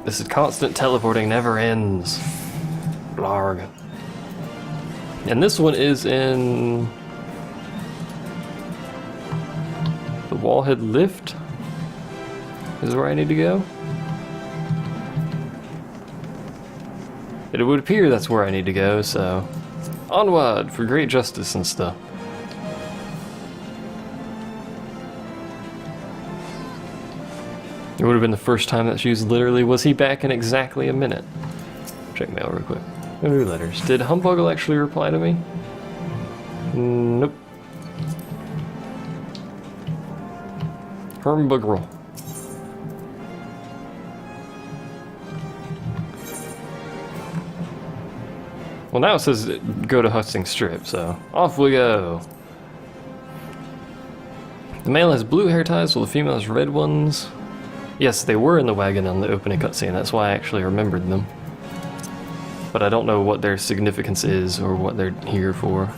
This is constant teleporting, never ends. Blarg. And this one is in the Wallhead Lift is where I need to go. It would appear that's where I need to go, so onward for great justice and stuff. It would have been the first time that she was literally, was he back in exactly a minute? Check mail real quick. No new letters. Did Humbuggle actually reply to me? Nope. Humbuggle. Well, now it says go to Hustings Strip, so off we go. The male has blue hair ties while the female has red ones. Yes, they were in the wagon on the opening cutscene, that's why I actually remembered them. But I don't know what their significance is or what they're here for.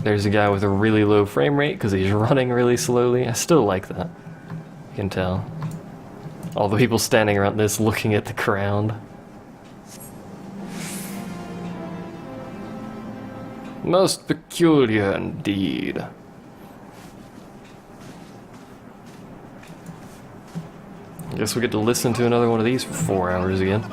There's a guy with a really low frame rate because he's running really slowly. I still like that. You can tell. All the people standing around this looking at the ground. Most peculiar indeed. I guess we get to listen to another one of these for 4 hours again.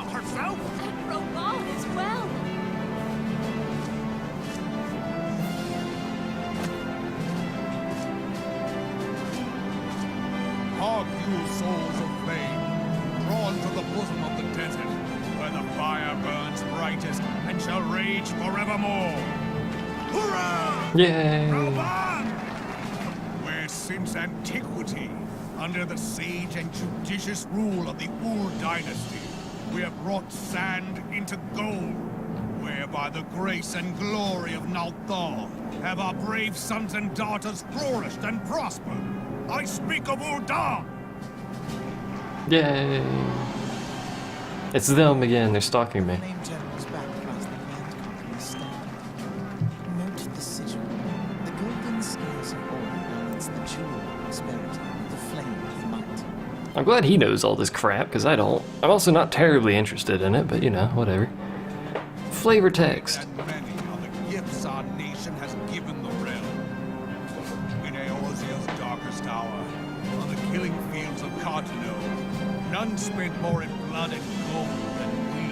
Yay! Where since antiquity, under the sage and judicious rule of the Ur dynasty, we have brought sand into gold, where by the grace and glory of Nalthal have our brave sons and daughters flourished and prospered. I speak of Ul'dah! Yay! It's them again, they're stalking me. I'm glad he knows all this crap, because I don't. I'm also not terribly interested in it, but you know, whatever. Flavor text. Many are the gifts our nation has given the realm. In Eorzeal's darkest hour, on the killing fields of Cartano, none spent more in blood and gold than we.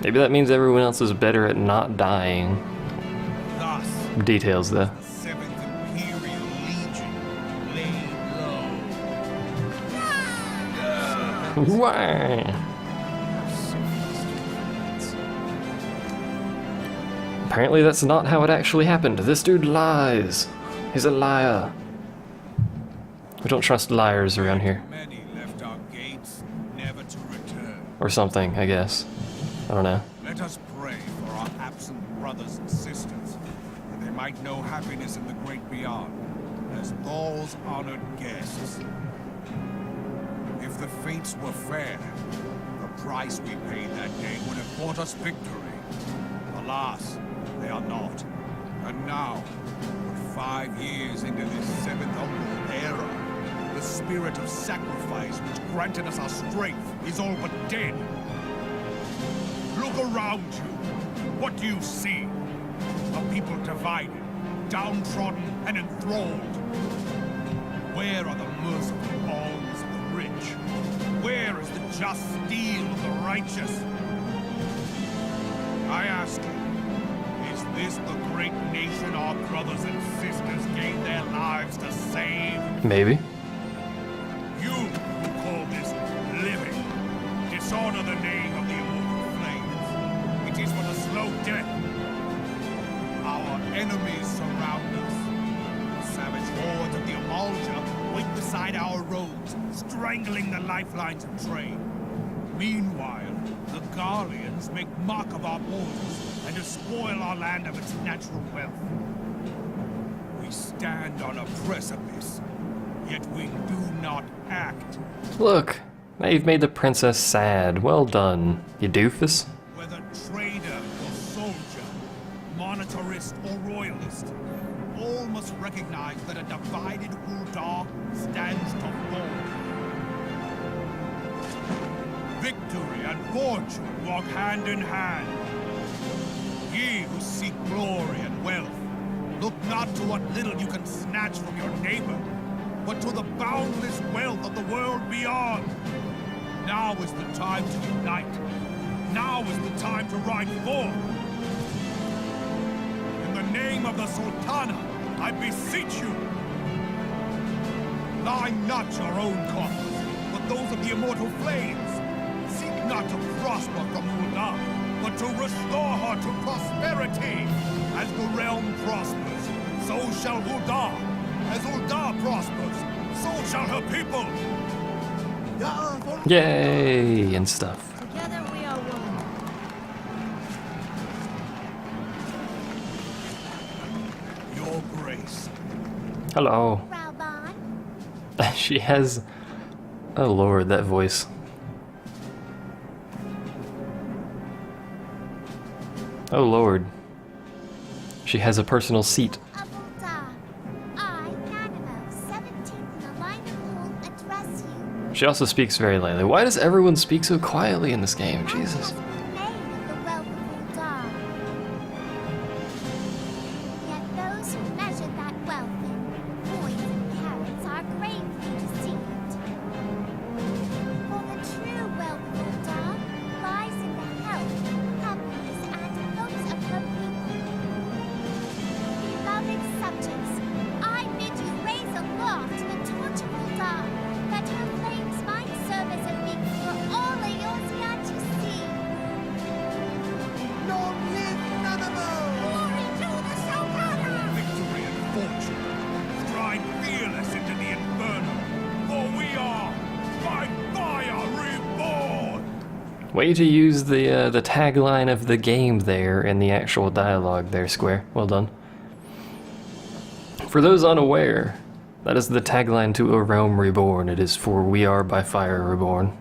Maybe that means everyone else is better at not dying. Thus, details, though. the 7th Imperial Legion laid low. Why? Apparently that's not how it actually happened. This dude lies. He's a liar. We don't trust liars around here. Many left our gates, never to return. Or something, I guess. I don't know. Let us pray for our absent brothers and sisters, that they might know happiness in the great beyond, as Thal's honored guests. If the fates were fair, the price we paid that day would have bought us victory. Alas, they are not. And now, 5 years into this 7th Umbral era, the spirit of sacrifice which granted us our strength is all but dead. Look around you. What do you see? A people divided, downtrodden, and enthralled. Where are the merciful alms of the rich? Where is the just steel of the righteous? I ask you, is this the great nation our brothers and sisters gave their lives to save? Maybe. You who call this living, dishonor the name of the immortal flames. It is but a slow death. Our enemies surround us. The savage hordes of the Amalja wait beside our roads, strangling the lifelines of trade. Meanwhile, the Garleans make mock of our borders and despoil our land of its natural wealth. We stand on a precipice, yet we do not act. Look, now you've made the princess sad. Well done, you doofus. Whether trader or soldier, monetarist or royalist, all must recognize that a divided Uldar stands to fall. Victory and fortune walk hand in hand. Ye who seek glory and wealth, look not to what little you can snatch from your neighbor, but to the boundless wealth of the world beyond. Now is the time to unite. Now is the time to ride forth. In the name of the Sultana, I beseech you. Line not your own coffers, but those of the immortal flames. Seek not to prosper from Uldar, but to restore her to prosperity. As the realm prospers, so shall Uldar. As Uldar prospers, so shall her people. Yay, and stuff. Together we are one. Your grace. Hello. Rauban. She has... Oh lord, that voice. Oh lord. She has a personal seat. Of Uldar. I, Nanimo, 17th in the line of hall, address you. She also speaks very lightly. Why does everyone speak so quietly in this game? Jesus. Made of the wealth of Uldar. Yet those who measure that wealth in coins and carats are gravely deceived. For the true wealth of Uldar lies in the health, happiness, and hopes of her people. Beloved subjects, I bid you raise aloft the torch of Uldar, that her flames might serve as a beacon for all Eorzea to see. Long live Nanamo! Glory to the Sultana! Victory and fortune. Stride fearless into the inferno, for we are by fire reborn! Way to use the tagline of the game there in the actual dialogue there, Square. Well done. For those unaware, that is the tagline to A Realm Reborn. It is for we are by fire reborn.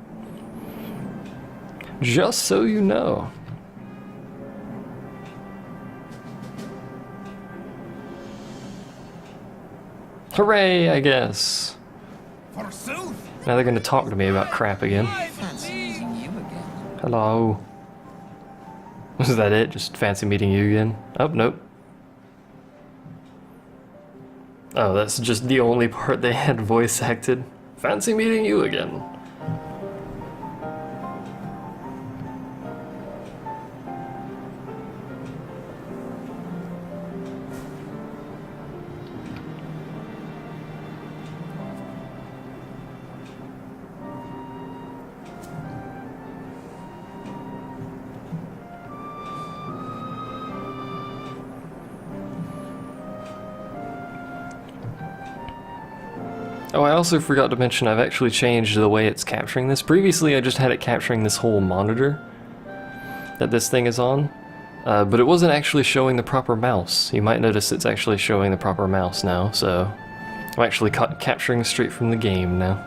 Just so you know. Hooray, I guess. Forsooth! Now they're gonna talk to me about crap again. Fancy meeting you again. Hello. Was that it? Just fancy meeting you again? Oh, nope. Oh, that's just the only part they had voice acted. Fancy meeting you again. Oh, I also forgot to mention I've actually changed the way it's capturing this. Previously I just had it capturing this whole monitor that this thing is on, but it wasn't actually showing the proper mouse. You might notice it's actually showing the proper mouse now, so I'm actually capturing straight from the game now.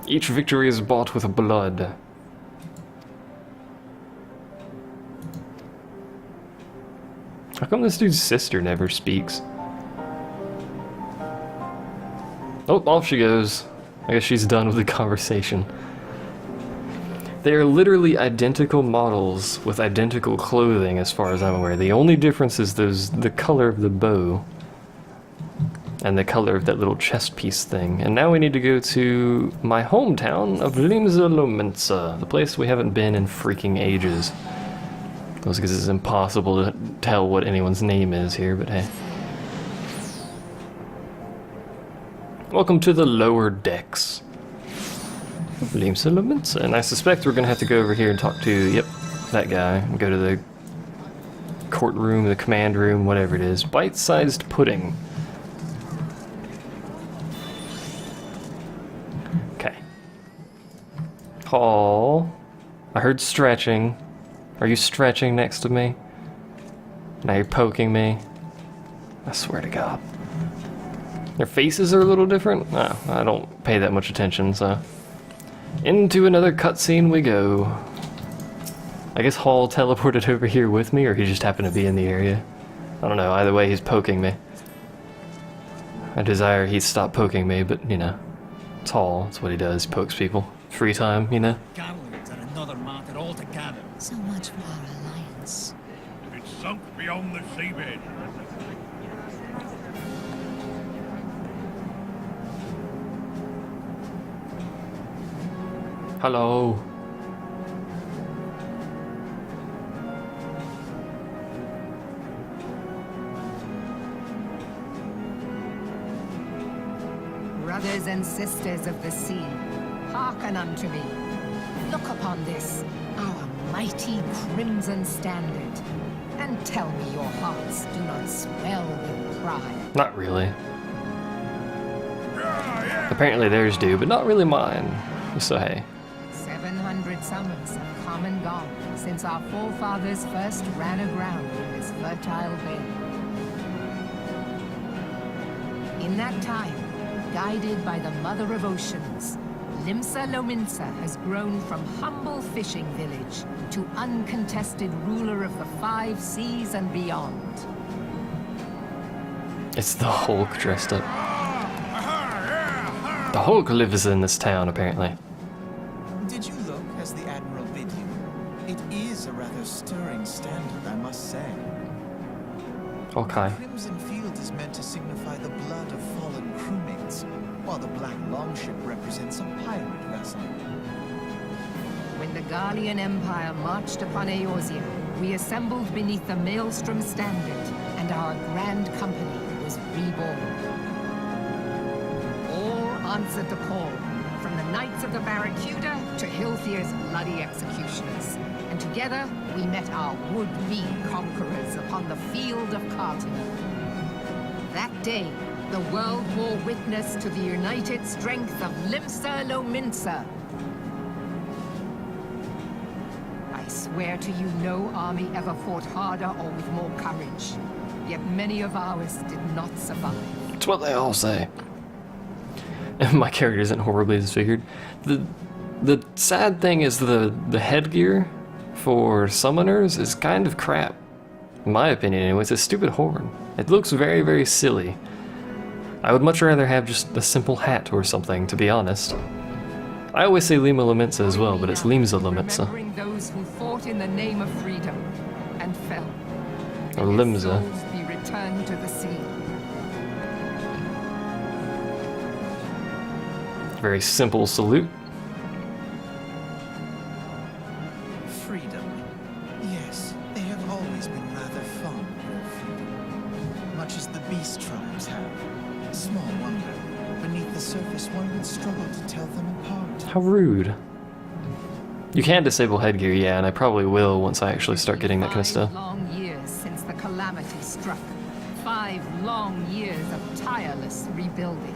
Each victory is bought with blood. How come this dude's sister never speaks? Oh, off she goes. I guess she's done with the conversation. They are literally identical models with identical clothing as far as I'm aware. The only difference is the color of the bow and the color of that little chest piece thing. And now we need to go to my hometown of Limsa, the place we haven't been in freaking ages. Because it's impossible to tell what anyone's name is here, but hey. Welcome to the lower decks of Limsa. And I suspect we're gonna have to go over here and talk to, yep, that guy. And go to the courtroom, the command room, whatever it is. Bite-sized pudding. Okay. Hall. I heard stretching. Are you stretching next to me? Now you're poking me. I swear to God. Their faces are a little different? No, I don't pay that much attention, so. Into another cutscene we go. I guess Hall teleported over here with me, or he just happened to be in the area. I don't know, either way he's poking me. I desire he stop poking me, but you know, it's Hall, that's what he does, he pokes people. Free time, you know? Guildleves are another matter altogether. So much for our alliance. It's sunk beyond the seabed. Hello. Brothers and sisters of the sea, hearken unto me. Look upon this, our mighty crimson standard, and tell me your hearts do not swell with pride. Not really. Apparently theirs do, but not really mine. So hey. 700 summers have come and gone since our forefathers first ran aground in this fertile bay. In that time, guided by the Mother of Oceans, Limsa Lominsa has grown from humble fishing village to uncontested ruler of the 5 seas and beyond. It's the Hulk dressed up. The Hulk lives in this town, apparently. Did you look as the Admiral bid you? It is a rather stirring standard, I must say. Okay. The crimson field is meant to signify the blood of fallen crewmates, while the black longship represents a pirate vessel. When the Gallian Empire marched upon Eorzea, we assembled beneath the Maelstrom standard, and our grand company was reborn. All answered the call, from the Knights of the Barracuda to Hilthier's bloody executioners. And together, we met our would-be conquerors upon the field of Carton. That day, the world bore witness to the united strength of Limsa Lominsa. I swear to you, no army ever fought harder or with more courage. Yet many of ours did not survive. That's what they all say. My character isn't horribly disfigured. The sad thing is the headgear for summoners is kind of crap. In my opinion anyway, it's a stupid horn. It looks very, very silly. I would much rather have just a simple hat or something, to be honest. I always say Lima Lominsa as well, but it's Limsa Lominsa. Remembering those who fought in the name of freedom and fell. Or Their Limsa. souls be returned to the sea. Very simple salute. Freedom. Yes, they have always been rather fond of freedom. Much as the beast tribes have. Small wonder. Beneath the surface, one would struggle to tell them apart. How rude. You can disable headgear, yeah, and I probably will once I actually start getting that kind of stuff. 5 long years since the calamity struck. 5 long years of tireless rebuilding.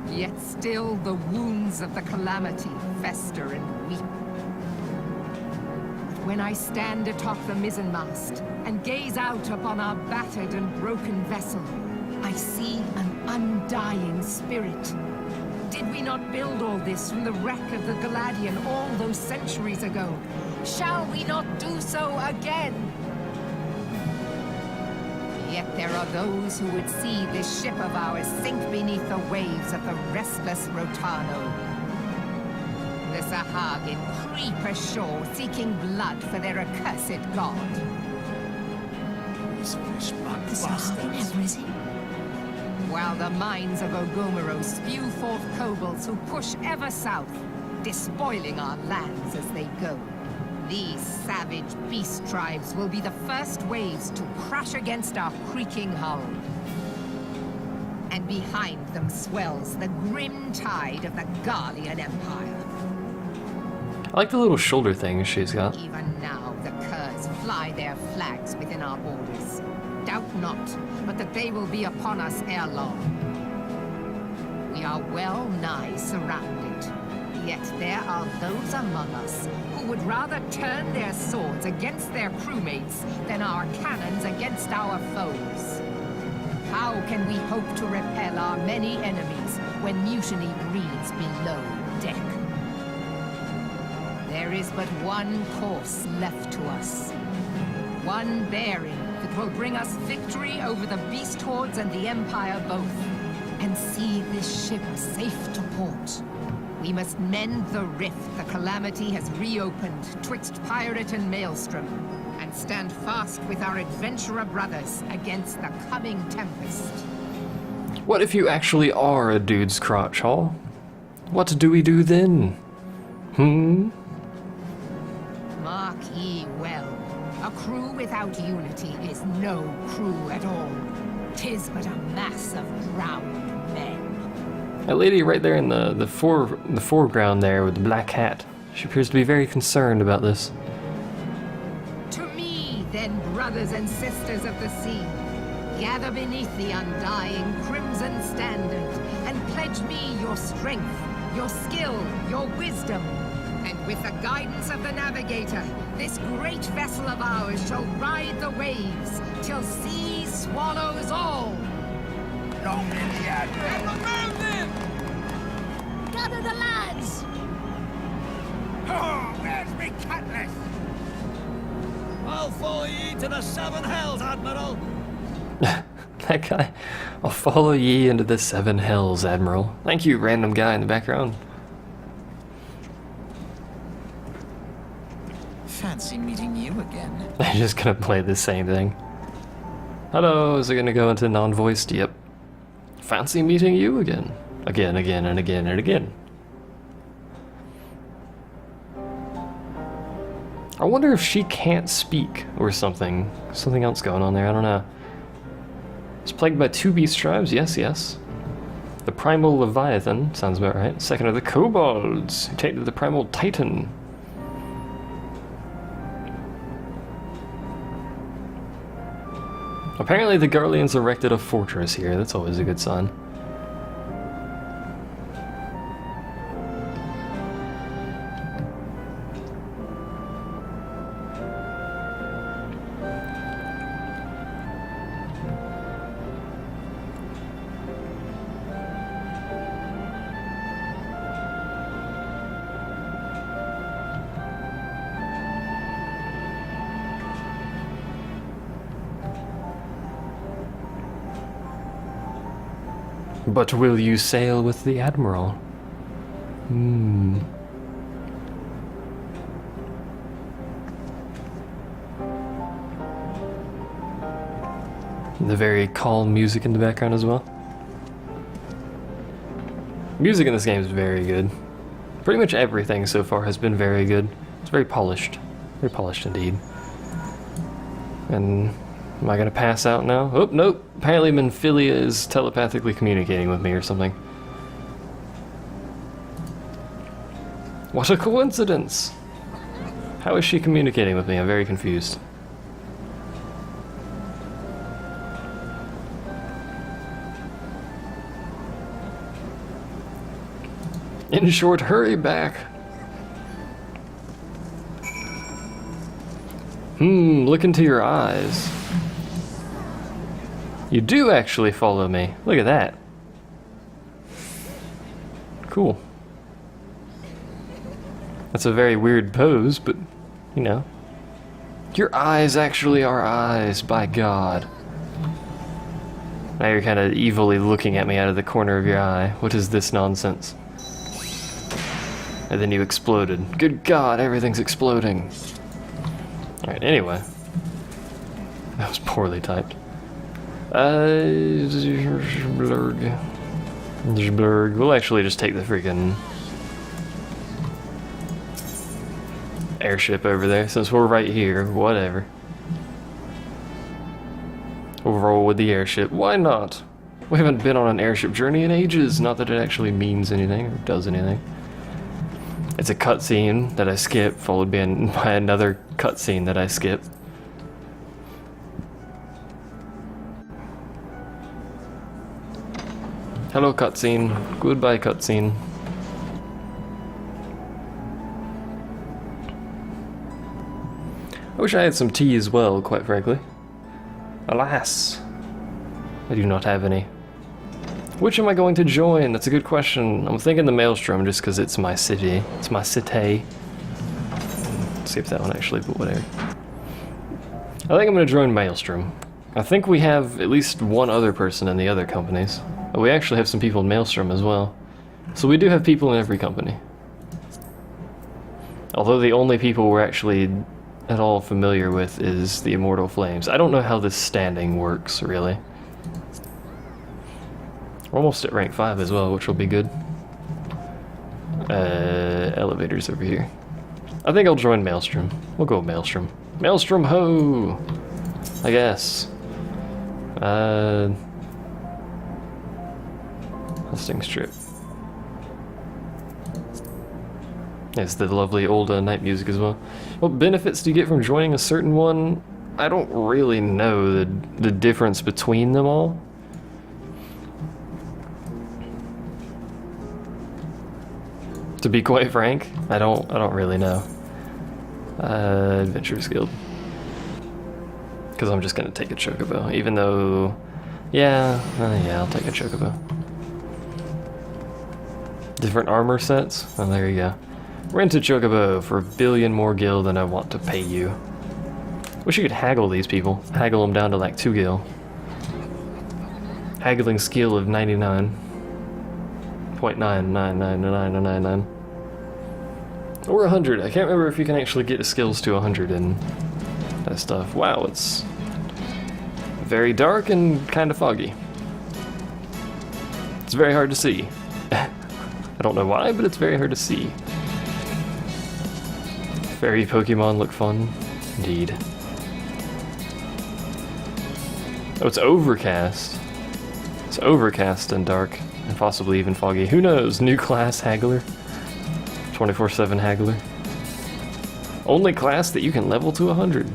Yet still the wounds of the calamity fester and weep. But when I stand atop the mizzenmast and gaze out upon our battered and broken vessel, I see an undying spirit. Did we not build all this from the wreck of the Galadian all those centuries ago? Shall we not do so again? Yet there are those who would see this ship of ours sink beneath the waves of the restless Rotano. The Sahagin creep ashore seeking blood for their accursed god. Those fishbot The Sahagin have risen. While the mines of Ogomero spew forth kobolds who push ever south, despoiling our lands as they go. These savage beast tribes will be the first waves to crash against our creaking hull. And behind them swells the grim tide of the Gallian Empire. I like the little shoulder thing she's got. Even now, the Kurds fly their flags within our borders. Doubt not, but that they will be upon us ere long. We are well nigh surrounded. Yet there are those among us who would rather turn their swords against their crewmates than our cannons against our foes. How can we hope to repel our many enemies when mutiny breeds below deck? There is but one course left to us. One bearing that will bring us victory over the beast hordes and the Empire both. And see this ship safe to port. We must mend the rift the Calamity has reopened twixt pirate and maelstrom, and stand fast with our adventurer brothers against the coming tempest. What if you actually are a dude's crotch, Hall? What do we do then? Mark ye well. A crew without unity is no crew at all. 'Tis but a mass of drowned men. That lady right there in the foreground there with the black hat. She appears to be very concerned about this. To me, then, brothers and sisters of the sea, gather beneath the undying crimson standard, and pledge me your strength, your skill, your wisdom. And with the guidance of the navigator, this great vessel of ours shall ride the waves till sea swallows all. Long in the Admiral! Gather the lads! Oh, where's me cutlass? I'll follow ye to the seven hells, Admiral! That guy. I'll follow ye into the seven hells, Admiral. Thank you, random guy in the background. Fancy meeting you again. I'm just gonna play the same thing. Hello, is it gonna go into non-voiced? Yep. Fancy meeting you again. Again, again, and again, and again. I wonder if she can't speak or something. Something else going on there, I don't know. It's plagued by 2 beast tribes, yes, yes. The primal Leviathan, sounds about right. Second are the kobolds, who take to the primal Titan. Apparently the Guardians erected a fortress here, that's always a good sign. But will you sail with the Admiral? The very calm music in the background as well. Music in this game is very good. Pretty much everything so far has been very good. It's very polished. Very polished indeed. And am I gonna pass out now? Oh, nope. Apparently Menphilia is telepathically communicating with me or something. What a coincidence! How is she communicating with me? I'm very confused. In short, hurry back. Look into your eyes. You do actually follow me. Look at that. Cool. That's a very weird pose, but, you know. Your eyes actually are eyes, by God. Now you're kind of evilly looking at me out of the corner of your eye. What is this nonsense? And then you exploded. Good God, everything's exploding. Alright, anyway. That was poorly typed. Blurg. We'll actually just take the freaking airship over there since we're right here. Whatever. We'll roll with the airship. Why not? We haven't been on an airship journey in ages. Not that it actually means anything or does anything. It's a cutscene that I skip, followed by another cutscene that I skip. Hello, cutscene. Goodbye, cutscene. I wish I had some tea as well, quite frankly. Alas, I do not have any. Which am I going to join? That's a good question. I'm thinking the Maelstrom just because it's my city. It's my city. skip that one actually, but whatever. I think I'm going to join Maelstrom. I think we have at least one other person in the other companies. Oh, we actually have some people in Maelstrom as well. So we do have people in every company. Although the only people we're actually at all familiar with is the Immortal Flames. I don't know how this standing works, really. We're almost at rank 5 as well, which will be good. Elevators over here. I think I'll join Maelstrom. We'll go Maelstrom. Maelstrom ho! I guess. Hosting strip. It's the lovely old night music as well. What benefits do you get from joining a certain one? I don't really know the difference between them all. To be quite frank, I don't really know. Adventurers Guild. Because I'm just gonna take a chocobo, even though, yeah, I'll take a chocobo. Different armor sets. Oh, there you go. Rent a chocobo for 1 billion more gil than I want to pay you. Wish you could haggle these people. Haggle them down to like 2 gil. Haggling skill of 99.9999999. Or 100. I can't remember if you can actually get the skills to 100 and that stuff. Wow, it's very dark and kind of foggy. It's very hard to see. I don't know why, but it's very hard to see. Fairy Pokemon look fun. Indeed. Oh, it's overcast. It's overcast and dark, and possibly even foggy. Who knows? New class Haggler. 24/7 Haggler. Only class that you can level to 100.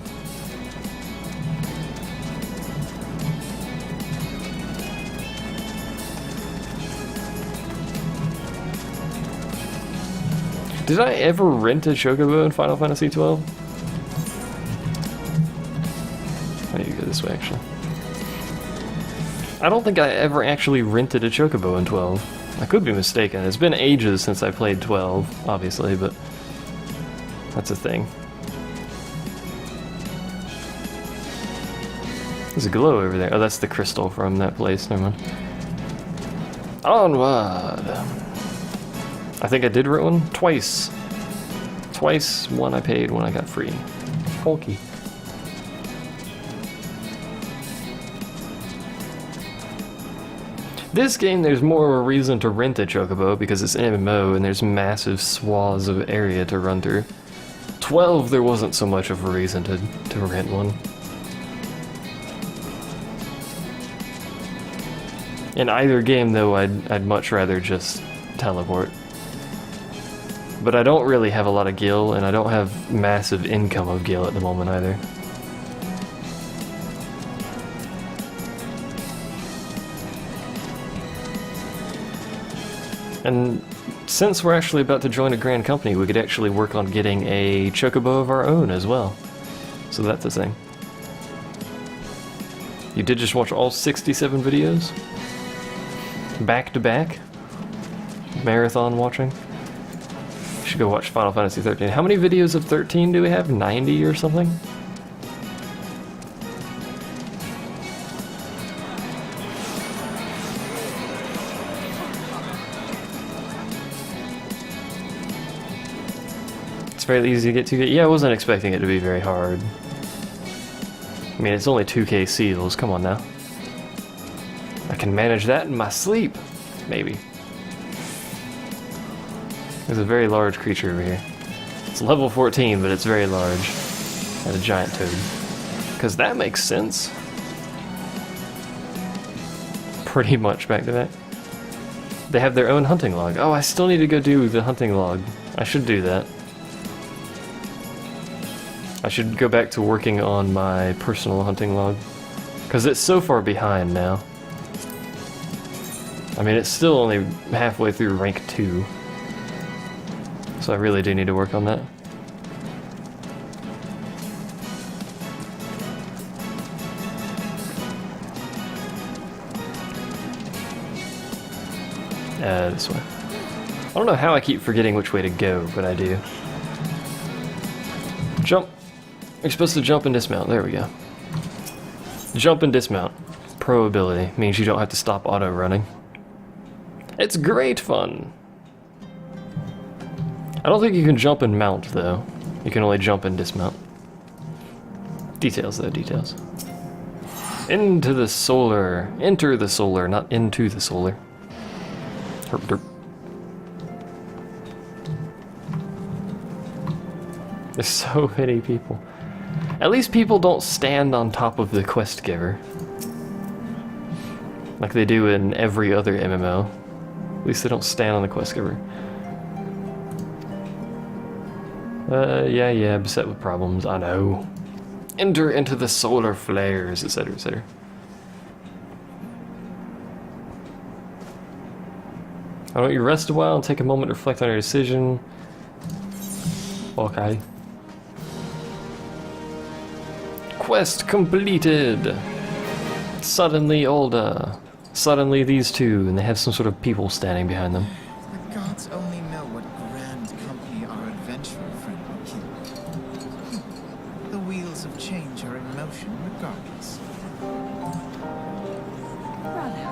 Did I ever rent a chocobo in Final Fantasy XII? I need to go this way, actually. I don't think I ever actually rented a chocobo in 12. I could be mistaken. It's been ages since I played 12, obviously, but that's a thing. There's a glow over there. Oh, that's the crystal from that place. Never mind. Onward! I think I did rent one twice. Twice, one I paid, one I got free. Bulky. This game, there's more of a reason to rent a chocobo because it's an MMO and there's massive swaths of area to run through. 12, there wasn't so much of a reason to rent one. In either game, though, I'd much rather just teleport. But I don't really have a lot of gil, and I don't have massive income of gil at the moment either. And since we're actually about to join a grand company, we could actually work on getting a chocobo of our own as well. So that's a thing. You did just watch all 67 videos? Back to back? Marathon watching? Should go watch Final Fantasy 13. How many videos of 13 do we have? 90 or something? It's fairly easy to get to. Yeah, I wasn't expecting it to be very hard. I mean, it's only 2k seals. Come on now. I can manage that in my sleep. Maybe. There's a very large creature over here. It's level 14, but it's very large. And a giant toad. Because that makes sense. Pretty much back to back. They have their own hunting log. Oh, I still need to go do the hunting log. I should do that. I should go back to working on my personal hunting log. Because it's so far behind now. I mean, it's still only halfway through rank 2. So I really do need to work on that. This way. I don't know how I keep forgetting which way to go, but I do. Jump. You're supposed to jump and dismount. There we go. Jump and dismount. Pro ability. Means you don't have to stop auto running. It's great fun. I don't think you can jump and mount though. You can only jump and dismount. Details though, details. Into the solar. Enter the solar, not into the solar. Herp derp. There's so many people. At least people don't stand on top of the quest giver. Like they do in every other MMO. At least they don't stand on the quest giver. Yeah, beset with problems, I know. Enter into the solar flares, etc., etc. Why don't you rest a while and take a moment to reflect on your decision? Okay. Quest completed! Suddenly older. Suddenly these two, and they have some sort of people standing behind them. The gods only know what grand company our adventurer friend will keep. The wheels of change are in motion regardless. Brother,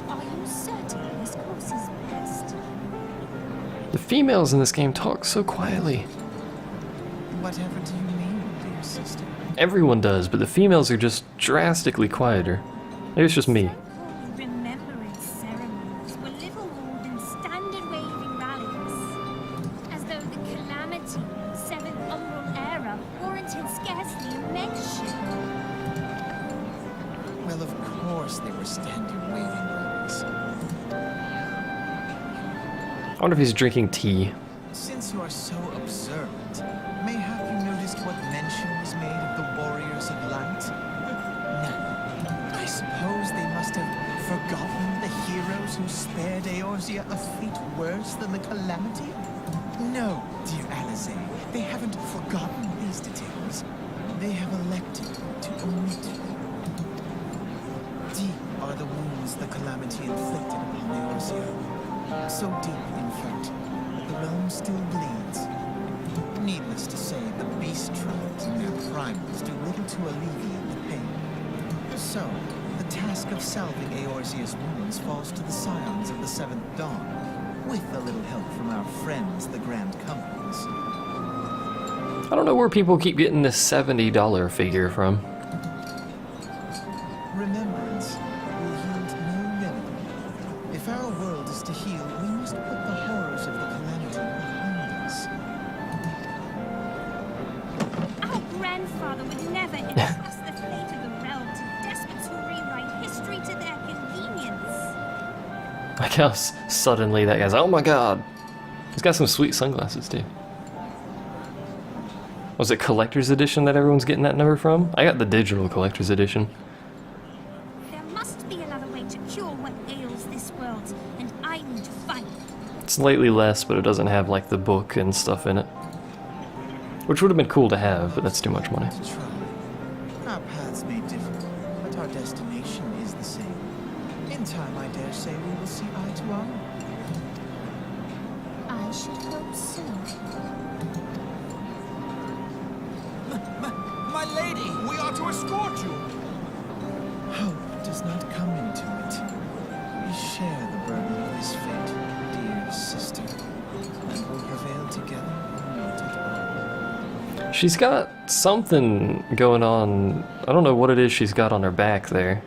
are you certain this course is best? The females in this game talk so quietly. Whatever do you mean, dear sister? Everyone does, but the females are just drastically quieter. Maybe it's just me. Remembrance ceremonies were little more than standard waving rallies. As though the calamity of 7th Umbral era warranted scarcely a mention. Well, of course they were standard waving rallies. I wonder if he's drinking tea. Since you are so observant, mayhap you noticed what mention was made of the warriors of light? No. I suppose they must have forgotten the heroes who spared Eorzea a fate worse than the calamity? No, dear Alizé, they haven't forgotten these details. They have elected to omit them. Deep are the wounds the calamity inflicted upon Eorzea. So deep, in fact, that the realm still bleeds. Needless to say, the beast tribes and their primals do little to alleviate the pain. So, the task of salving Eorzea's wounds falls to the scions of the 7th Dawn, with a little help from our friends, the Grand Companies. I don't know where people keep getting this $70 figure from. Remembrance will yield no remedy. If our world is to heal, we must put the horrors of the calamity behind us. Our grandfather would never entrust the fate of the realm to despots who rewrite history to their convenience. Like how suddenly that guy's, oh my god. He's got some sweet sunglasses too. Was it collector's edition that everyone's getting that number from? I got the digital collector's edition. There must be another way to cure what ails this world, and I need to find it. It's slightly less, but it doesn't have like the book and stuff in it. Which would have been cool to have, but that's too much money. To try. Our paths may differ, but our destination is the same. In time, I dare say we will see eye to eye. I should hope so. My lady! We are to escort you. Hope does not come into it. We share the burden of this fate, dear sister, and will prevail together or not at all. She's got something going on. I don't know what it is she's got on her back there.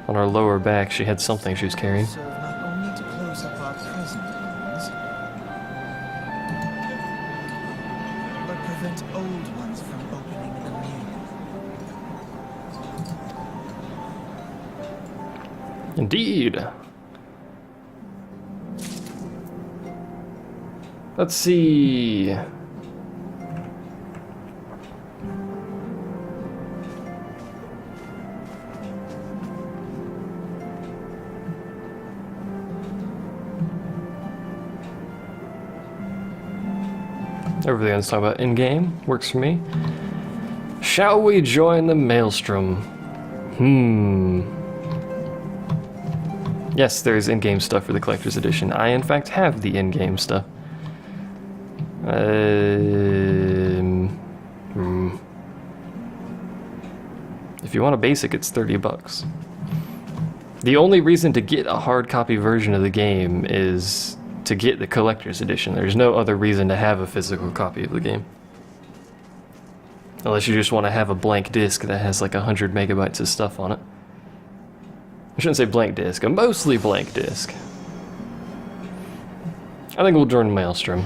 On her lower back, she had something she was carrying. Serve not only to close up our present wounds, but prevent old ones from opening anew. Indeed. Let's see. Everything let's talk about in-game works for me. Shall we join the Maelstrom? Yes, there's in-game stuff for the collector's edition. I in fact have the in-game stuff. If you want a basic, it's 30 bucks. The only reason to get a hard copy version of the game is to get the collector's edition. There's no other reason to have a physical copy of the game. Unless you just want to have a blank disc that has like 100 megabytes of stuff on it. I shouldn't say blank disc, a mostly blank disc. I think we'll join Maelstrom.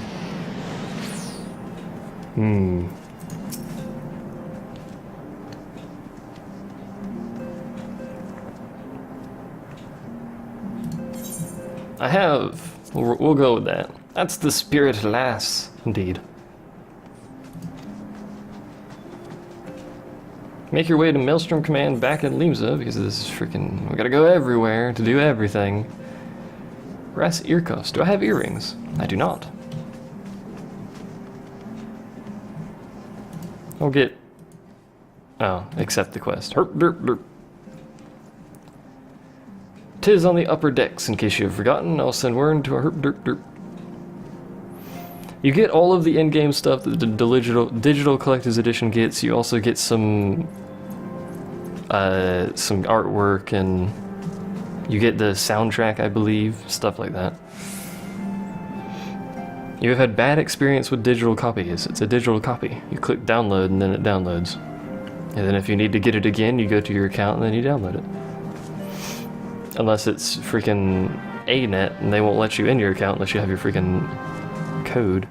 I have. We'll go with that. That's the spirit lass, indeed. Make your way to Maelstrom Command back at Limsa, because this is freaking... we gotta go everywhere to do everything. Brass ear cuffs. Do I have earrings? I do not. I'll get... oh, accept the quest. Herp, derp, derp. 'Tis on the upper decks, in case you have forgotten. I'll send word to a herp, derp, derp. You get all of the in-game stuff that the digital collector's edition gets. You also get some artwork, and you get the soundtrack, I believe, stuff like that. You have had bad experience with digital copies. It's a digital copy. You click download and then it downloads. And then if you need to get it again, you go to your account and then you download it. Unless it's freaking ANET and they won't let you in your account unless you have your freaking code.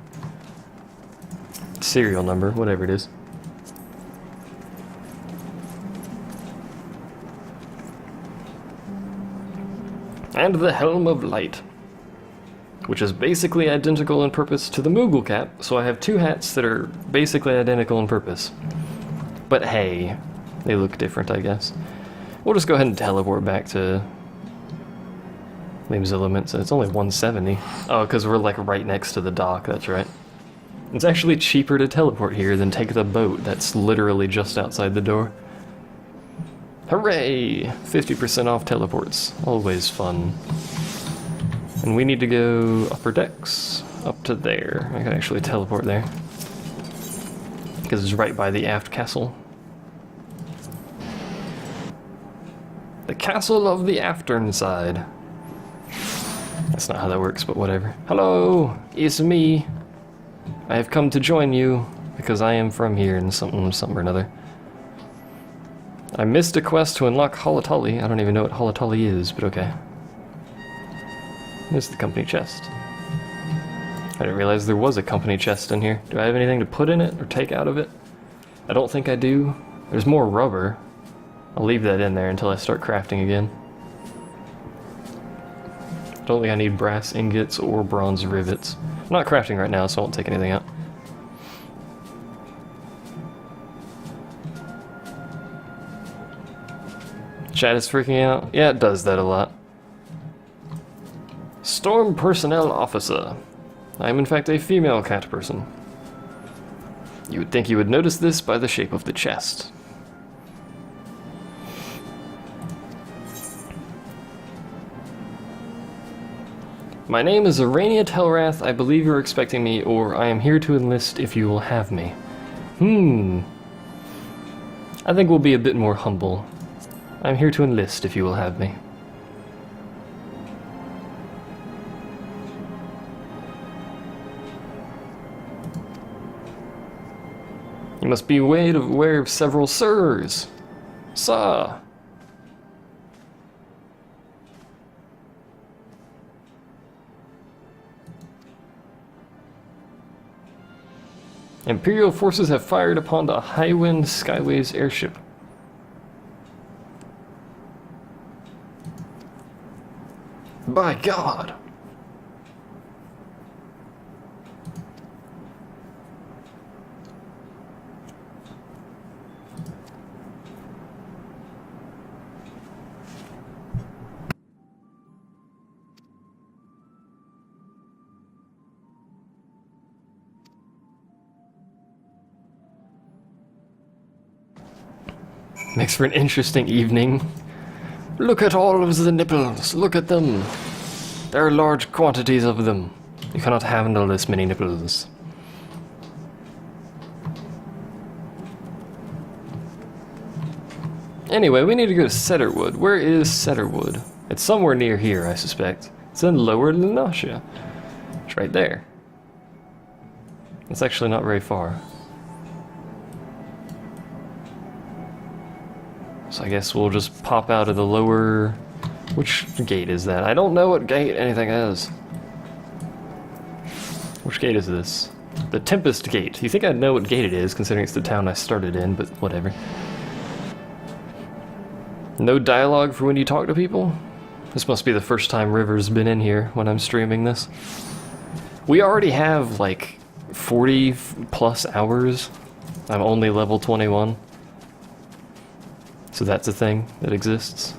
Serial number, whatever it is. And the Helm of Light, which is basically identical in purpose to the Moogle cap, so I have two hats that are basically identical in purpose. But hey, they look different, I guess. We'll just go ahead and teleport back to Limsa Limits. It's only 170. Oh, because we're like right next to the dock, that's right. It's actually cheaper to teleport here than take the boat that's literally just outside the door. Hooray! 50% off teleports. Always fun. And we need to go upper decks. Up to there. I can actually teleport there. Because it's right by the aft castle. The castle of the aftern side. That's not how that works, but whatever. Hello! It's me. I have come to join you, because I am from here and something or another. I missed a quest to unlock Holotolly. I don't even know what Holotolly is, but okay. There's the company chest. I didn't realize there was a company chest in here. Do I have anything to put in it or take out of it? I don't think I do. There's more rubber. I'll leave that in there until I start crafting again. I don't think I need brass ingots or bronze rivets. I'm not crafting right now, so I won't take anything out. Chat is freaking out? Yeah, it does that a lot. Storm Personnel Officer. I am in fact a female cat person. You would think you would notice this by the shape of the chest. My name is Arania Telrath. I believe you're expecting me, or I am here to enlist if you will have me. I think we'll be a bit more humble. I'm here to enlist if you will have me. You must be aware of several sirs. Sir. Imperial forces have fired upon the Highwind Skyways airship. By God! Makes for an interesting evening. Look at all of the nipples. Look at them. There are large quantities of them. You cannot handle this many nipples. Anyway, we need to go to Ceddarwood. Where is Ceddarwood? It's somewhere near here, I suspect. It's in Lower Lunacia. It's right there. It's actually not very far. So I guess we'll just pop out of the lower... Which gate is that? I don't know what gate anything is. Which gate is this? The Tempest Gate. You think I'd know what gate it is, considering it's the town I started in, but whatever. No dialogue for when you talk to people? This must be the first time River's been in here when I'm streaming this. We already have like 40 plus hours. I'm only level 21. So that's a thing that exists.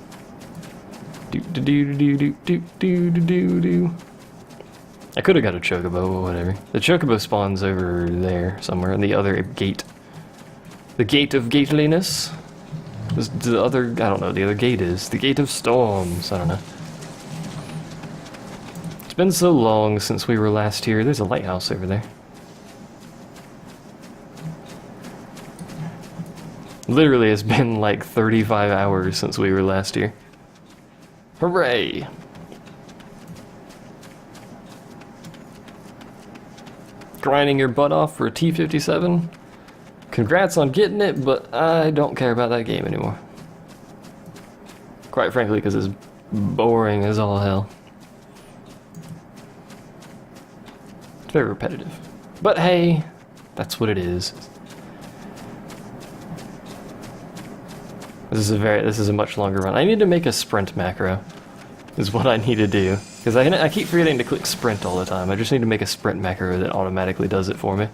Do do do do do do do do do. I could have got a chocobo or whatever. The chocobo spawns over there somewhere in the other gate. The Gate of Gateliness. The other, I don't know, the other gate is. The Gate of Storms, I don't know. It's been so long since we were last here. There's a lighthouse over there. Literally, it's been like 35 hours since we were last here. Hooray! Grinding your butt off for a T-57? Congrats on getting it, but I don't care about that game anymore. Quite frankly, because it's boring as all hell. It's very repetitive. But hey, that's what it is. This is a much longer run. I need to make a sprint macro, is what I need to do. Because I keep forgetting to click sprint all the time. I just need to make a sprint macro that automatically does it for me.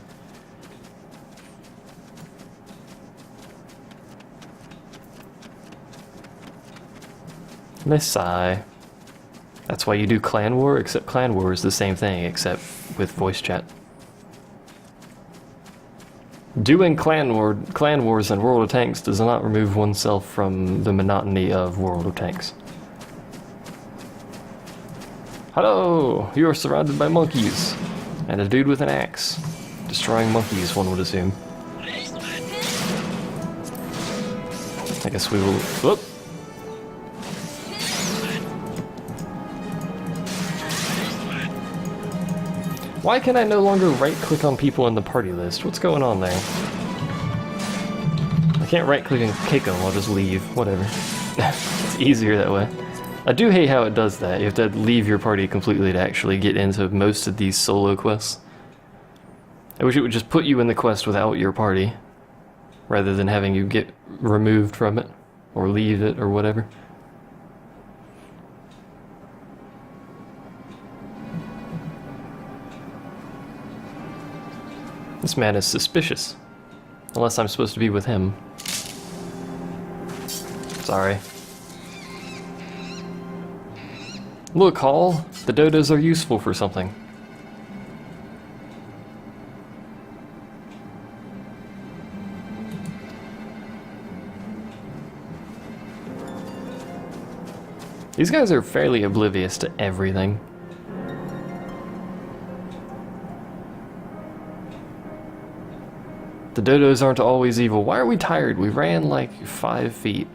Nice sigh. That's why you do Clan War, except Clan War is the same thing, except with voice chat. Doing Clan Wars and World of Tanks does not remove oneself from the monotony of World of Tanks. Hello! You are surrounded by monkeys. And a dude with an axe. Destroying monkeys, one would assume. I guess we will... Whoop! Why can I no longer right-click on people in the party list? What's going on there? I can't right-click and kick them, I'll just leave. Whatever. It's easier that way. I do hate how it does that. You have to leave your party completely to actually get into most of these solo quests. I wish it would just put you in the quest without your party, rather than having you get removed from it, or leave it, or whatever. This man is suspicious. Unless I'm supposed to be with him. Sorry. Look, Hall. The dodos are useful for something. These guys are fairly oblivious to everything. The dodos aren't always evil. Why are we tired? We ran like 5 feet.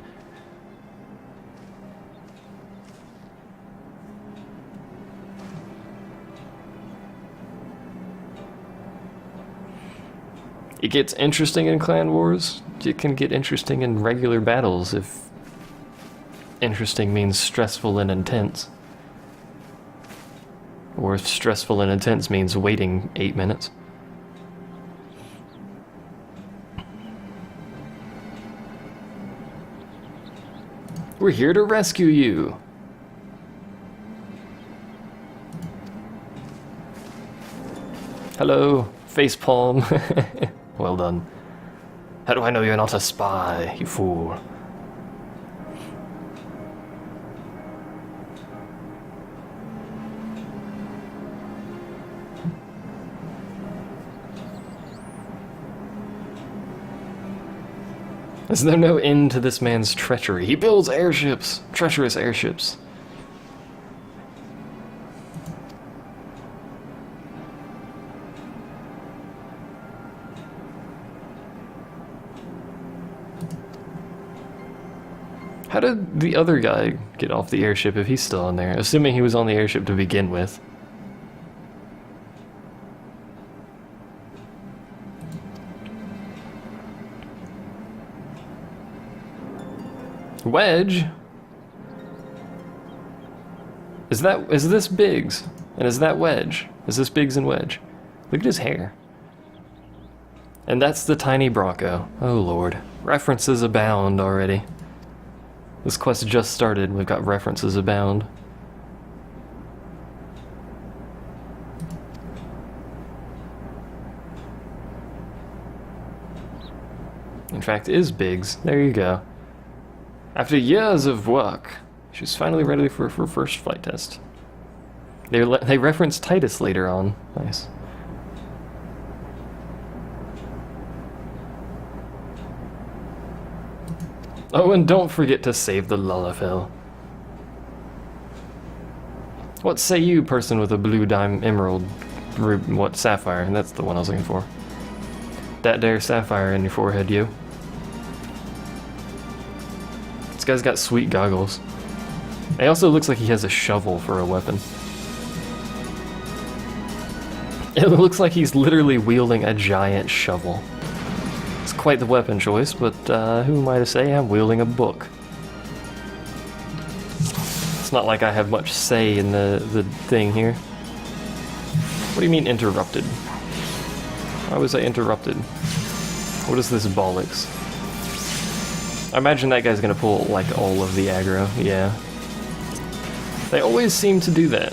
It gets interesting in Clan Wars. It can get interesting in regular battles if interesting means stressful and intense. Or if stressful and intense means waiting 8 minutes. We're here to rescue you. Hello, facepalm. Well done. How do I know you're not a spy, you fool? Is there no end to this man's treachery? He builds airships! Treacherous airships. How did the other guy get off the airship if he's still on there? Assuming he was on the airship to begin with. Wedge? Is this Biggs? And is that Wedge? Is this Biggs and Wedge? Look at his hair. And that's the tiny Bronco. Oh lord. References abound already. This quest just started, we've got references abound. In fact, is Biggs. There you go. After years of work, she's finally ready for her first flight test. They reference Titus later on. Nice. Oh, and don't forget to save the Lullafell. What say you, person with a blue dime emerald, what, sapphire? That's the one I was looking for. That there sapphire in your forehead, you. This guy's got sweet goggles. He also looks like he has a shovel for a weapon. It looks like he's literally wielding a giant shovel. It's quite the weapon choice, but who am I to say? I'm wielding a book. It's not like I have much say in the thing here. What do you mean interrupted? Why was I interrupted? What is this bollocks? I imagine that guy's gonna pull like all of the aggro, yeah. They always seem to do that.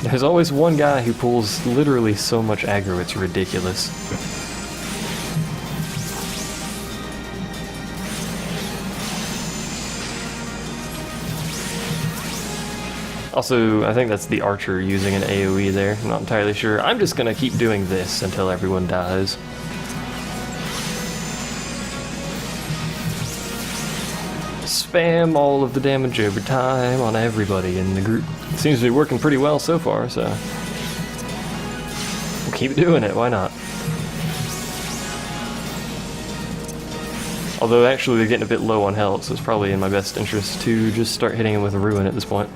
There's always one guy who pulls literally so much aggro, it's ridiculous. Also, I think that's the archer using an AoE there. I'm not entirely sure. I'm just gonna keep doing this until everyone dies. Spam all of the damage over time on everybody in the group. Seems to be working pretty well so far, so we'll keep doing it, why not? Although actually they're getting a bit low on health, so it's probably in my best interest to just start hitting him with a ruin at this point.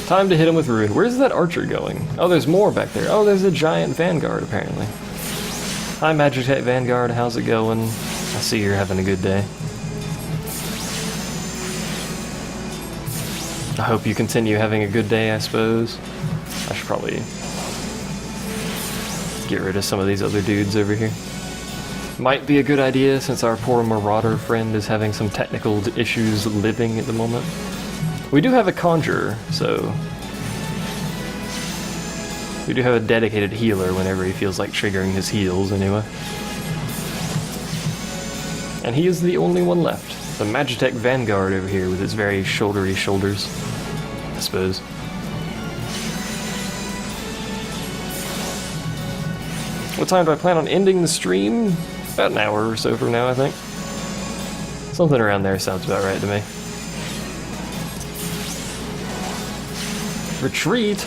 Time to hit him with ruin. Where's that archer going? Oh, there's more back there. Oh, there's a giant vanguard apparently. Hi Magitech Vanguard, how's it going? I see you're having a good day. I hope you continue having a good day, I suppose. I should probably get rid of some of these other dudes over here. Might be a good idea since our poor marauder friend is having some technical issues living at the moment. We do have a conjurer, so we do have a dedicated healer whenever he feels like triggering his heals anyway. And he is the only one left. The Magitech Vanguard over here with its very shouldery shoulders, I suppose. What time do I plan on ending the stream? About an hour or so from now, I think. Something around there sounds about right to me. Retreat?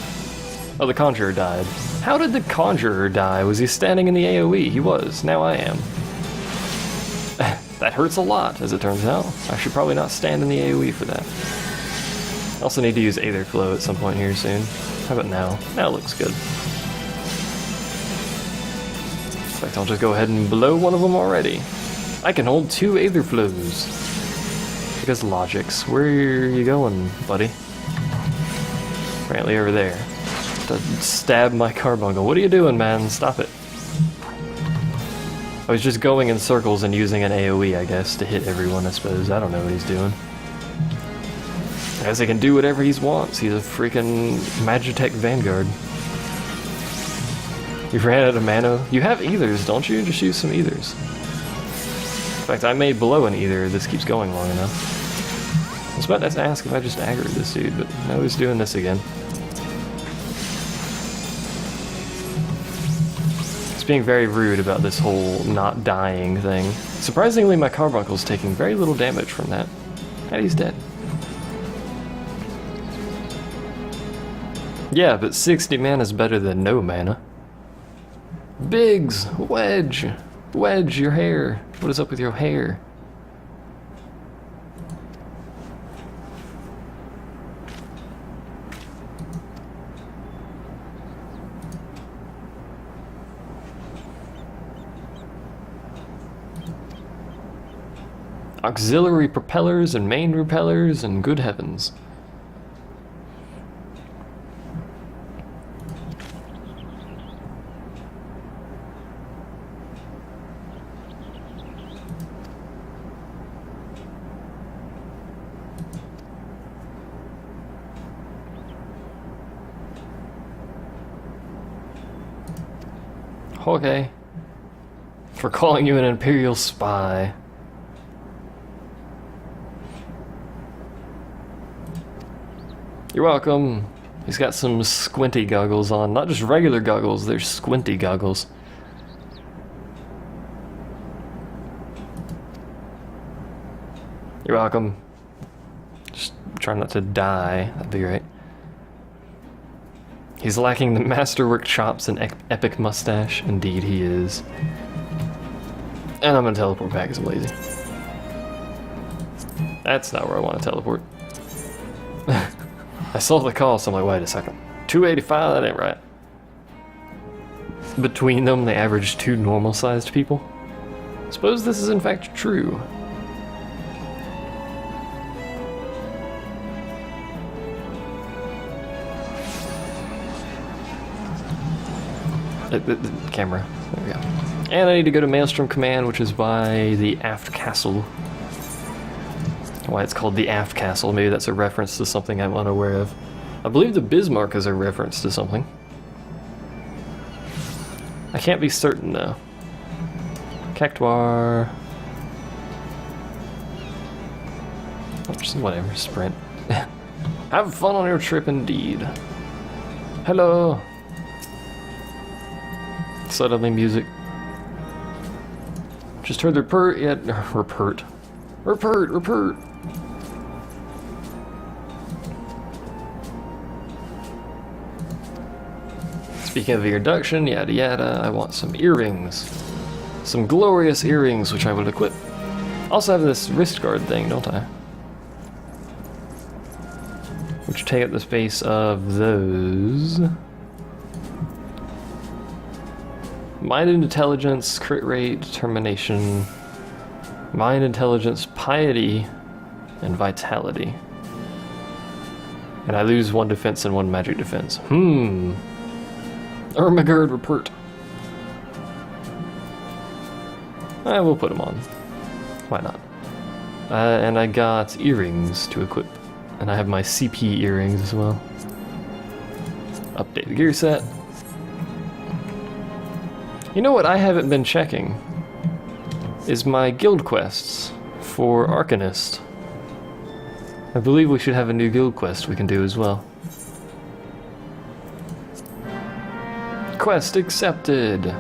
Oh, the Conjurer died. How did the Conjurer die? Was he standing in the AoE? He was. Now I am. That hurts a lot, as it turns out. I should probably not stand in the AoE for that. I also need to use Aether Flow at some point here soon. How about now? Now it looks good. In fact, I'll just go ahead and blow one of them already. I can hold 2 Aether Flows. Because logics. Where are you going, buddy? Apparently over there. To stab my carbuncle. What are you doing, man? Stop it. I was just going in circles and using an AoE, I guess, to hit everyone, I suppose. I don't know what he's doing. I guess he can do whatever he wants. He's a freaking Magitech Vanguard. You ran out of mana? You have Ethers, don't you? Just use some Ethers. In fact, I may blow an Ether. This keeps going long enough. I was about to ask if I just aggroed this dude, but now he's doing this again. He's being very rude about this whole not dying thing. Surprisingly, my carbuncle's taking very little damage from that. And he's dead. Yeah, but 60 mana is better than no mana. Biggs, Wedge, Wedge, your hair. What is up with your hair? Auxiliary propellers and main repellers and good heavens. Okay. For calling you an Imperial spy. You're welcome. He's got some squinty goggles on. Not just regular goggles, they're squinty goggles. You're welcome. Just try not to die. That'd be great. He's lacking the masterwork chops and epic mustache. Indeed he is. And I'm gonna teleport back because I'm lazy. That's not where I want to teleport. I saw the call, so I'm like, wait a second. 285, that ain't right. Between them, they average 2 normal-sized people. Suppose this is in fact true. The camera. There we go. And I need to go to Maelstrom Command, which is by the aft castle. Why it's called the aft castle. Maybe that's a reference to something I'm unaware of. I believe the Bismarck is a reference to something. I can't be certain though. Cactuar. Just whatever, sprint. Have fun on your trip indeed. Hello. Suddenly music. Just heard the report yet. Report. Speaking of introduction, yada yada, I want some earrings. Some glorious earrings, which I will equip. Also have this wrist guard thing, don't I? Which take up the space of those. Mind and intelligence, crit rate, determination. Mind, intelligence, piety, and vitality. And I lose 1 defense and 1 magic defense. Ermagerd report. I will put them on. Why not? And I got earrings to equip. And I have my CP earrings as well. Update the gear set. You know what I haven't been checking? Is my guild quests for Arcanist. I believe we should have a new guild quest we can do as well. Quest accepted!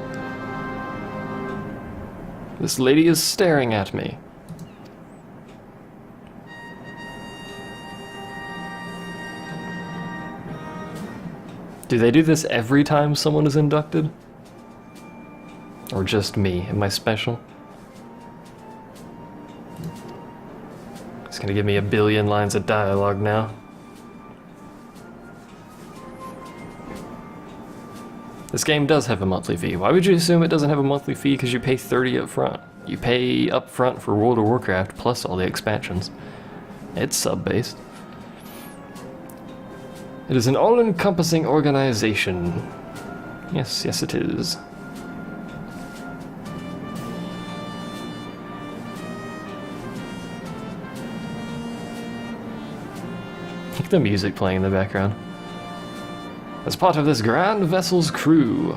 This lady is staring at me. Do they do this every time someone is inducted? Or just me? Am I special? It's gonna give me a billion lines of dialogue now. This game does have a monthly fee. Why would you assume it doesn't have a monthly fee? Because you pay 30 up front. You pay up front for World of Warcraft plus all the expansions. It's sub-based. It is an all-encompassing organization. Yes, yes it is. Keep the music playing in the background. As part of this grand vessel's crew.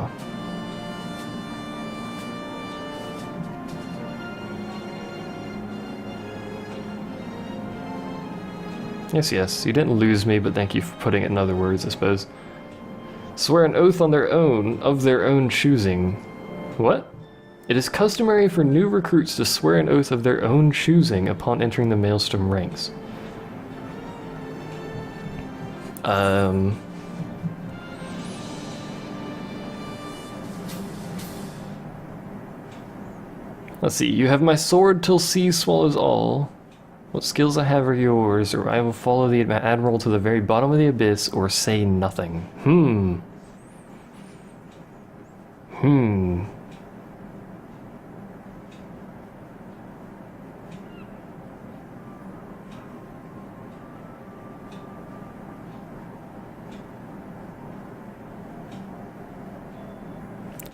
Yes, yes, you didn't lose me, but thank you for putting it in other words, I suppose. Swear an oath on their own, of their own choosing. What? It is customary for new recruits to swear an oath of their own choosing upon entering the Maelstrom ranks. Let's see, you have my sword till sea swallows all. What skills I have are yours, or I will follow the admiral to the very bottom of the abyss, or say nothing.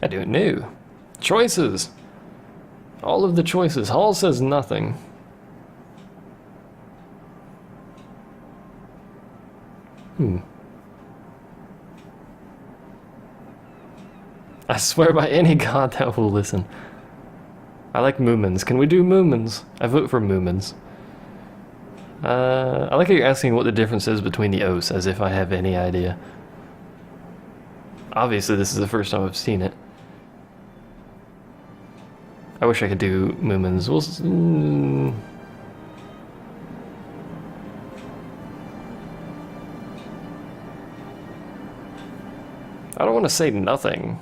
I don't know. Choices! All of the choices. Hall says nothing. I swear by any god that will listen. I like Moomins. Can we do Moomins? I vote for Moomins. I like how you're asking what the difference is between the oaths, as if I have any idea. Obviously, this is the first time I've seen it. I wish I could do Moomins. I don't want to say nothing.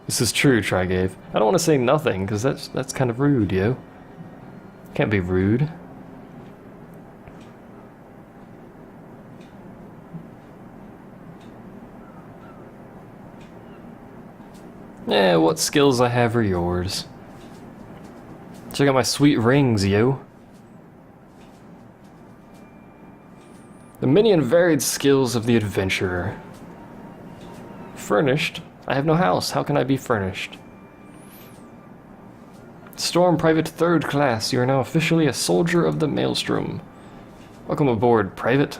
This is true, Trigave. I don't want to say nothing, because that's kind of rude, yo. Can't be rude. Yeah, what skills I have are yours. Check out my sweet rings, yo. The many and varied skills of the adventurer. Furnished? I have no house. How can I be furnished? Storm Private 3rd Class. You are now officially a soldier of the Maelstrom. Welcome aboard, Private.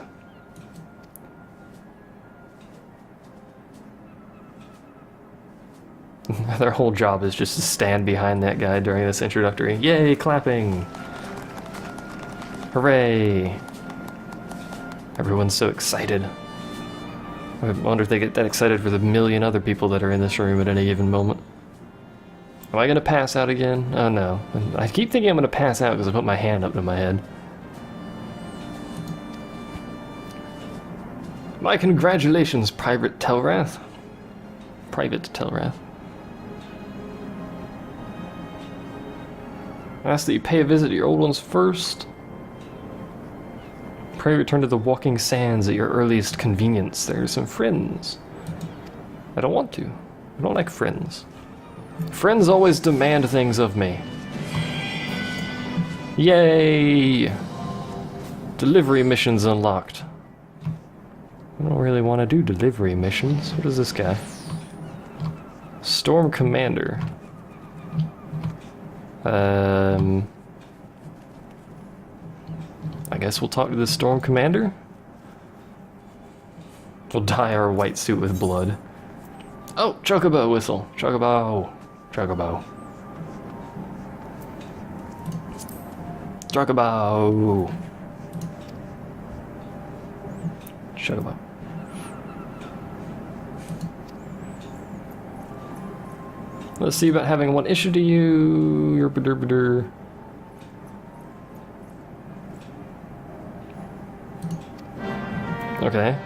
Their whole job is just to stand behind that guy during this introductory. Yay, clapping! Hooray! Everyone's so excited. I wonder if they get that excited for the million other people that are in this room at any given moment. Am I gonna pass out again? Oh no. I keep thinking I'm gonna pass out because I put my hand up to my head. My congratulations, Private Telrath. Private Telrath. I ask that you pay a visit to your old ones first. Pray return to the walking sands at your earliest convenience. There are some friends. I don't want to. I don't like friends. Friends always demand things of me. Yay! Delivery missions unlocked. I don't really want to do delivery missions. What is this guy? Storm Commander. I guess we'll talk to the Storm Commander. We'll dye our white suit with blood. Oh, Chocobo whistle. Chocobo. Chocobo. Chocobo. Chocobo. Let's see about having one issue to you. Yerbaderbader. Okay.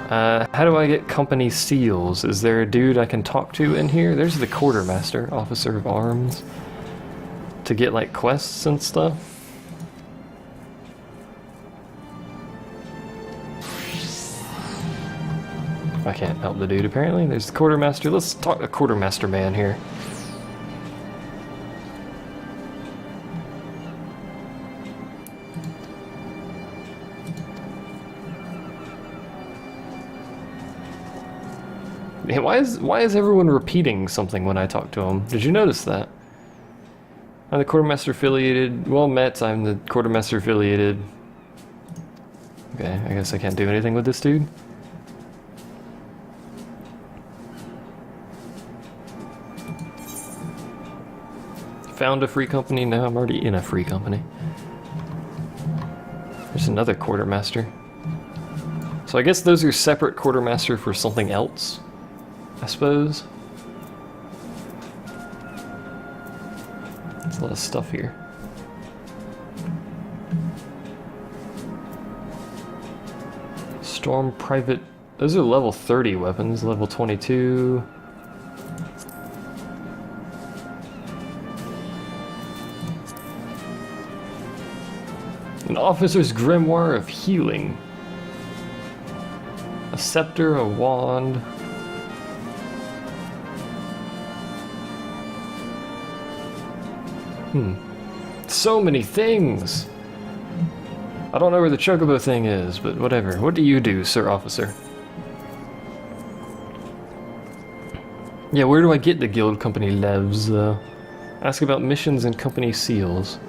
How do I get company seals? Is there a dude I can talk to in here? There's the quartermaster, officer of arms. To get like quests and stuff. I can't help the dude apparently. There's the quartermaster. Let's talk to quartermaster man here. Hey, why is everyone repeating something when I talk to him? Did you notice that? I'm the quartermaster affiliated. Well met, I'm the quartermaster affiliated. Okay, I guess I can't do anything with this dude. Found a free company? No, I'm already in a free company. There's another quartermaster. So I guess those are separate quartermaster for something else, I suppose. There's a lot of stuff here. Storm Private. Those are level 30 weapons, level 22. An officer's grimoire of healing. A scepter, a wand. So many things! I don't know where the chocobo thing is, but whatever. What do you do, Sir Officer? Yeah, where do I get the guild company levs? Ask about missions and company seals.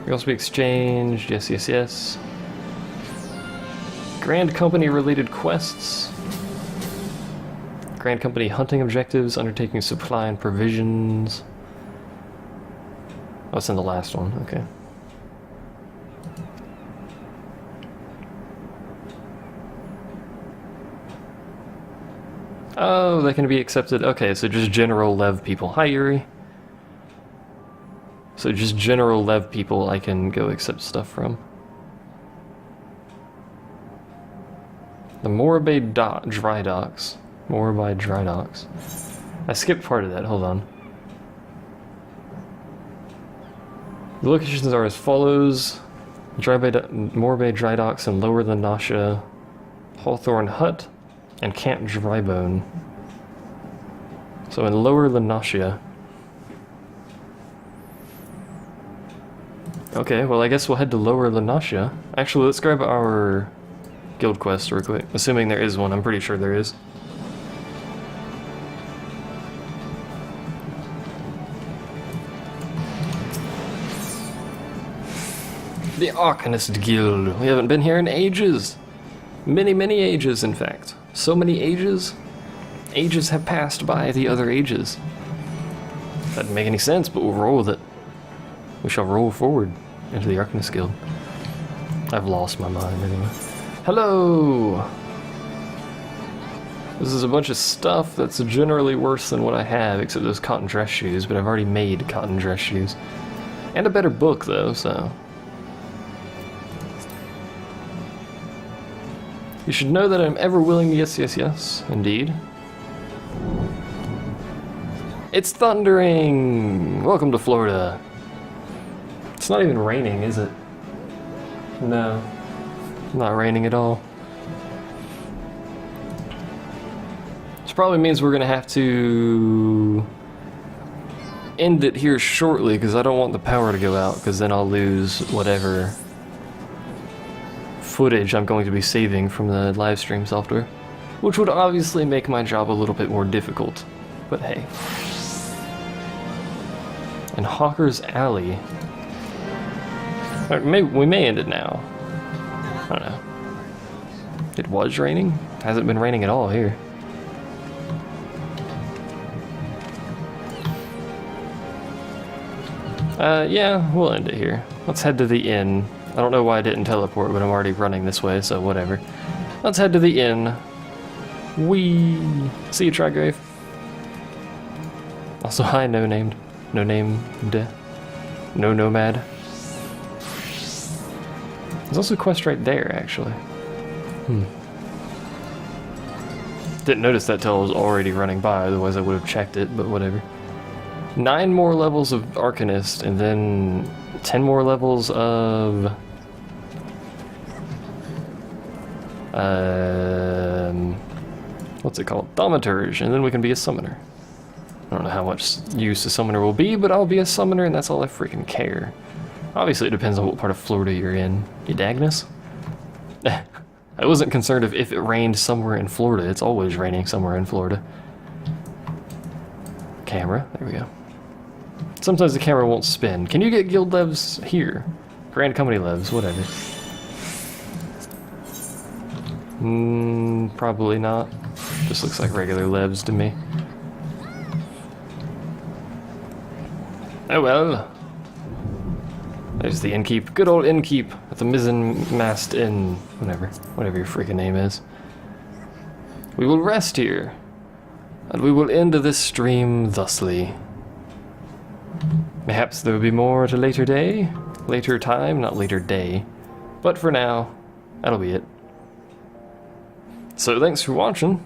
Can also be exchanged. Yes, yes, yes. Grand Company related quests. Grand Company hunting objectives, undertaking supply and provisions. Oh, it's in the last one, okay. Oh, they can be accepted. Okay, so just general lev people. Hi, Yuri. So just general lev people I can go accept stuff from. The Morabay Dry Docks. Morabay Dry Docks. I skipped part of that, hold on. The locations are as follows. Morabay Dry Docks and Lower Lanasha, Hawthorne Hut, and Camp Drybone. So in Lower Lanasha. Okay, well I guess we'll head to Lower Lanasha. Actually, let's grab our guild quest real quick. Assuming there is one, I'm pretty sure there is. The Arcanist Guild. We haven't been here in ages. Many, many ages, in fact. So many ages. Ages have passed by the other ages. That didn't make any sense, but we'll roll with it. We shall roll forward into the Arcanist Guild. I've lost my mind anyway. Hello! This is a bunch of stuff that's generally worse than what I have, except those cotton dress shoes, but I've already made cotton dress shoes. And a better book, though, so... You should know that I'm ever willing. Yes, yes, yes, indeed. It's thundering! Welcome to Florida. It's not even raining, is it? No. Not raining at all. This probably means we're gonna have to end it here shortly, because I don't want the power to go out, because then I'll lose whatever footage I'm going to be saving from the live stream software, which would obviously make my job a little bit more difficult, but hey. And Hawker's Alley. We may end it now. I don't know. It was raining? Hasn't been raining at all here. Yeah, we'll end it here. Let's head to the inn. I don't know why I didn't teleport, but I'm already running this way, so whatever. Let's head to the inn. Whee! See you, Trigrave. Also, hi, no named. No named. No nomad. There's also a quest right there, actually. Didn't notice that till I was already running by, otherwise I would have checked it, but whatever. 9 more levels of Arcanist, and then 10 more levels of... what's it called? Thaumaturge, and then we can be a summoner. I don't know how much use a summoner will be, but I'll be a summoner, and that's all I freaking care. Obviously, it depends on what part of Florida you're in. You Dagnus? I wasn't concerned if it rained somewhere in Florida. It's always raining somewhere in Florida. Camera. There we go. Sometimes the camera won't spin. Can you get guild levs here? Grand Company levs, whatever. Probably not. Just looks like regular levs to me. Oh well. There's the innkeep. Good old innkeep at the mizzen mast inn. Whatever your freaking name is. We will rest here, and we will end this stream thusly. Perhaps there will be more at a later day, later time, not later day. But for now, that'll be it. So thanks for watching.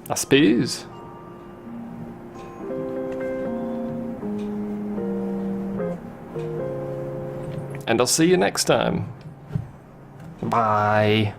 I suppose. and I'll see you next time. Bye.